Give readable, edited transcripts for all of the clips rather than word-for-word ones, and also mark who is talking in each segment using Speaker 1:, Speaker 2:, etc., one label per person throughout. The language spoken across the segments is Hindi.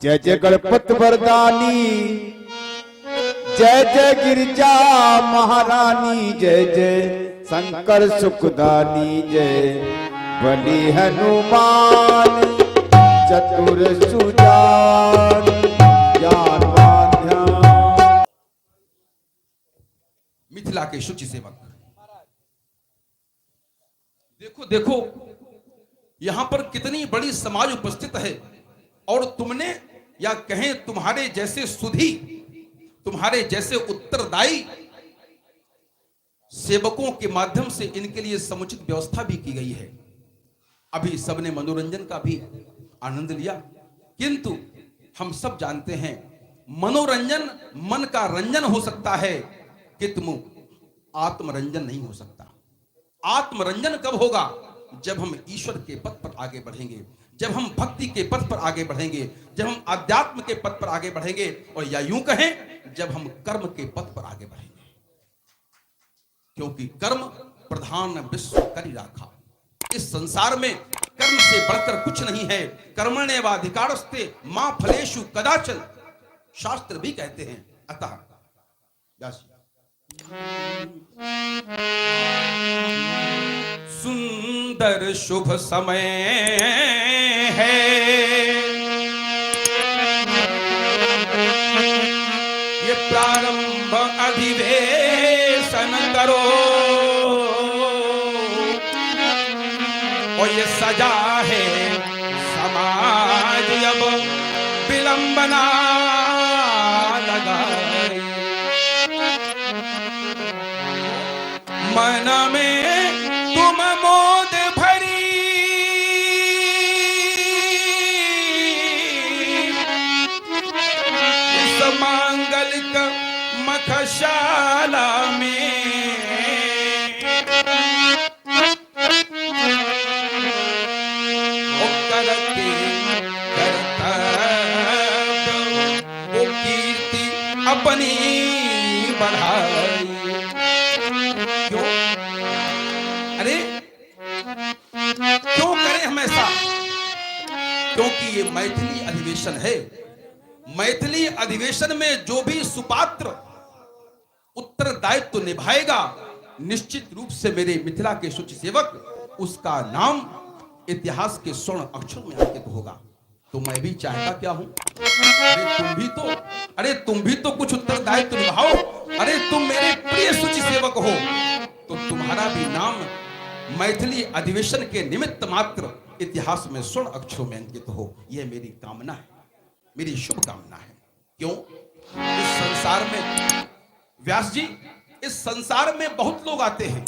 Speaker 1: जय जय गणपत वरदानी, जय जय गिरिजा महारानी, जय जय शंकर सुखदानी, जय बलि हनुमान चतुर सुजान ज्ञानवान ध्यान।
Speaker 2: मिथिला के शुचि सेवक, देखो देखो यहां पर कितनी बड़ी समाज उपस्थित है और तुमने या कहें तुम्हारे जैसे सुधी, तुम्हारे जैसे उत्तरदायी सेवकों के माध्यम से इनके लिए समुचित व्यवस्था भी की गई है। अभी सबने मनोरंजन का भी आनंद लिया, किंतु हम सब जानते हैं मनोरंजन मन का रंजन हो सकता है, किंतु आत्मरंजन नहीं हो सकता। आत्मरंजन कब होगा? जब हम ईश्वर के पथ पर आगे बढ़ेंगे, जब हम भक्ति के पथ पर आगे बढ़ेंगे, जब हम अध्यात्म के पथ पर आगे बढ़ेंगे, और या यूं कहें जब हम कर्म के पथ पर आगे बढ़ेंगे। क्योंकि कर्म प्रधान विश्व करि राखा। इस संसार में कर्म से बढ़कर कुछ नहीं है। कर्मण्येवाधिकारस्ते मां फलेषु कदाचन, शास्त्र भी कहते हैं। अतः सुंदर शुभ समय है, ये प्रारंभ अधिवेशन करो, और ये सजा है समाज अब विलंबना लगाए। मन में तुम मोद भरी इस मांगलिक मखशाला में, ओ करते कर्तव्य वो कीर्ति अपनी बढ़ाई। क्यों? अरे क्यों करें हमेशा? क्योंकि ये मैथिली अधिवेशन है। मैथिली अधिवेशन में जो भी सुपात्र उत्तरदायित्व निभाएगा, निश्चित रूप से मेरे मिथिला के शुचि सेवक, उसका नाम इतिहास के स्वर्ण अक्षर में अंकित होगा। तो मैं भी चाहता क्या हूं? अरे तुम भी तो कुछ उत्तरदायित्व निभाओ। अरे तुम मेरे प्रिय शुचि सेवक हो, तो तुम्हारा भी नाम मैथिली अधिवेशन के निमित्त मात्र इतिहास में स्वर्ण अक्षरों में अंकित हो। यह मेरी कामना है, मेरी शुभ कामना है। क्यों? इस संसार में व्यास जी, इस संसार में बहुत लोग आते हैं,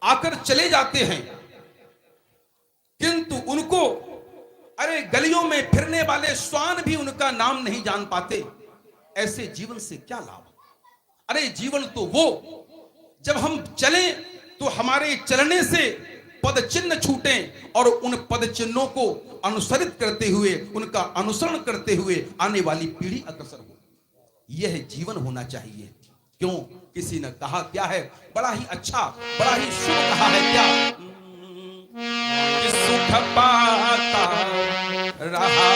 Speaker 2: आकर चले जाते हैं, किंतु उनको, अरे गलियों में फिरने वाले श्वान भी उनका नाम नहीं जान पाते। ऐसे जीवन से क्या लाभ? अरे जीवन तो वो जब हम चलें तो हमारे चलने से पद चिन्ह छूटें, और उन पद चिन्हों को अनुसरित करते हुए, उनका अनुसरण करते हुए आने वाली पीढ़ी अग्रसर हो। यह जीवन होना चाहिए। क्यों? किसी ने कहा क्या है, बड़ा ही अच्छा, बड़ा ही शुभ कहा है क्या, कि सुख पाता रहा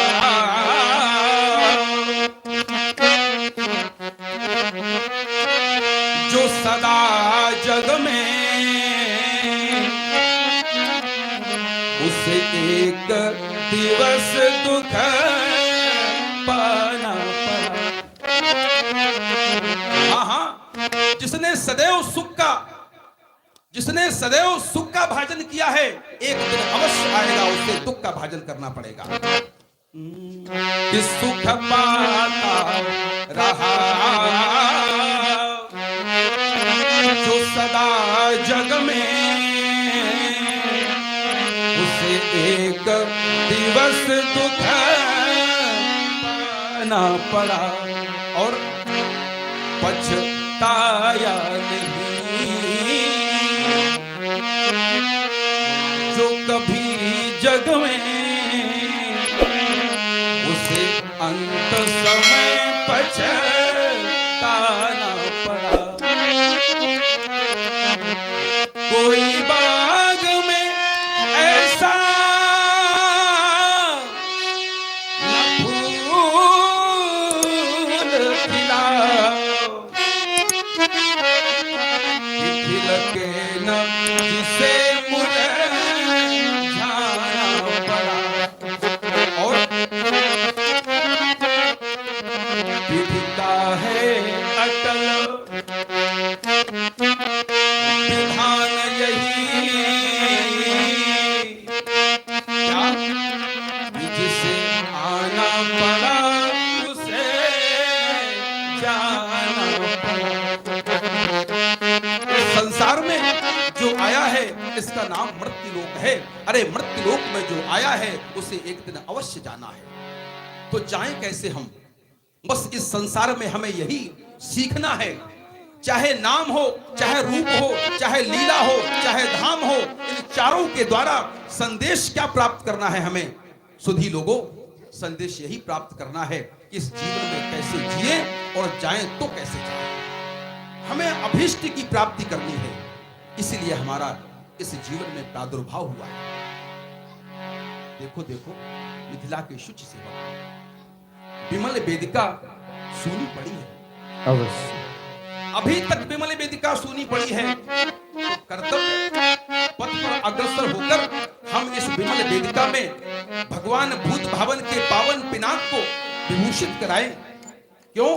Speaker 2: जो सदा जग में, उसे एक दिवस दुख पाना पड़ा। हाँ, जिसने सदैव सुख का भाजन किया है, एक दिन अवश्य आएगा उसे दुख का भाजन करना पड़ेगा। कि सुख पाता रहा जो सदा जग में, उसे एक दिवस दुख पाना पड़ा, और पछताया नहीं जो कभी जग में, उसे अंत समय पछताना पड़ा। कोई बाग में ऐसा न नाम मृत्युलोक है। अरे मृत्युलोक में जो आया है उसे एक दिन अवश्य जाना है। तो जाएं कैसे हम? बस इस संसार में हमें यही सीखना है। चाहे नाम हो, चाहे रूप हो, चाहे लीला हो, चाहे धाम हो, इन चारों के द्वारा संदेश क्या प्राप्त करना है हमें? सुधी लोगों, संदेश यही प्राप्त करना है कि इस जीवन में कैसे जिए और जाएं तो कैसे जाएं। हमें अभीष्ट की प्राप्ति करनी है, इसीलिए हमारा इस जीवन में प्रादुर्भाव हुआ है। देखो देखो, मिथिला के शुच सेवक विमल वेदिका सूनी पड़ी है।
Speaker 1: अवश्य
Speaker 2: अभी तक विमल वेदिका सूनी पड़ी है। तो कर्तव्य पथ पर अग्रसर होकर हम इस विमल वेदिका में भगवान भूत भावन के पावन पिनाक को विभूषित कराएं। क्यों?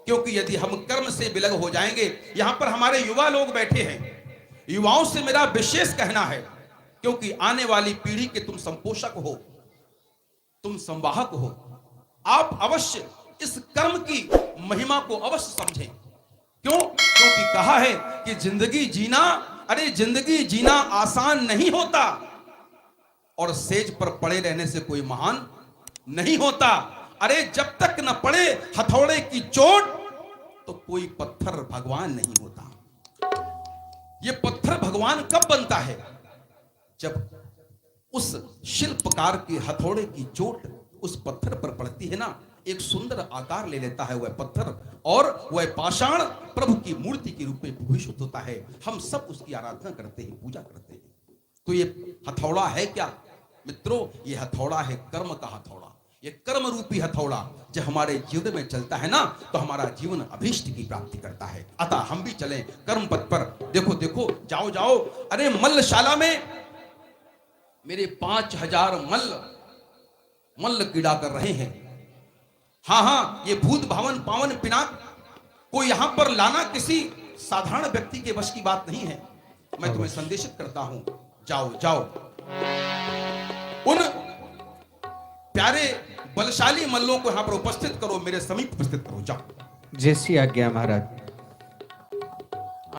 Speaker 2: क्योंकि यदि हम कर्म से विलग हो जाएंगे, यहां पर हमारे युवा लोग बैठे हैं, युवाओं से मेरा विशेष कहना है, क्योंकि आने वाली पीढ़ी के तुम संपोषक हो, तुम संवाहक हो। आप अवश्य इस कर्म की महिमा को अवश्य समझें। क्यों? क्योंकि कहा है कि जिंदगी जीना, अरे जिंदगी जीना आसान नहीं होता, और सेज पर पड़े रहने से कोई महान नहीं होता। अरे जब तक न पड़े हथौड़े की चोट, तो कोई पत्थर भगवान नहीं होता। ये पत्थर भगवान कब बनता है? जब उस शिल्पकार के हथौड़े की चोट उस पत्थर पर पड़ती है ना, एक सुंदर आकार ले लेता है वह पत्थर, और वह पाषाण प्रभु की मूर्ति के रूप में विभूषित होता है। हम सब उसकी आराधना करते हैं, पूजा करते हैं। तो ये हथौड़ा है क्या मित्रों? ये हथौड़ा है कर्म का हथौड़ा। ये कर्म रूपी हथौड़ा जब हमारे जीवन में चलता है ना, तो हमारा जीवन अभीष्ट की प्राप्ति करता है। अतः हम भी चलें कर्म पथ पर। देखो देखो, जाओ जाओ, अरे मल्लशाला में मेरे 5000 मल्ल क्रीड़ा कर रहे हैं। हाँ हाँ, ये भूत भावन पावन पिनाक को यहां पर लाना किसी साधारण व्यक्ति के वश की बात नहीं है। मैं तुम्हें संदेशित करता हूं, जाओ जाओ, उन प्यारे बलशाली मल्लों को यहां पर उपस्थित करो, मेरे समीप उपस्थित करो, जाओ।
Speaker 1: जैसी आज्ञा महाराज।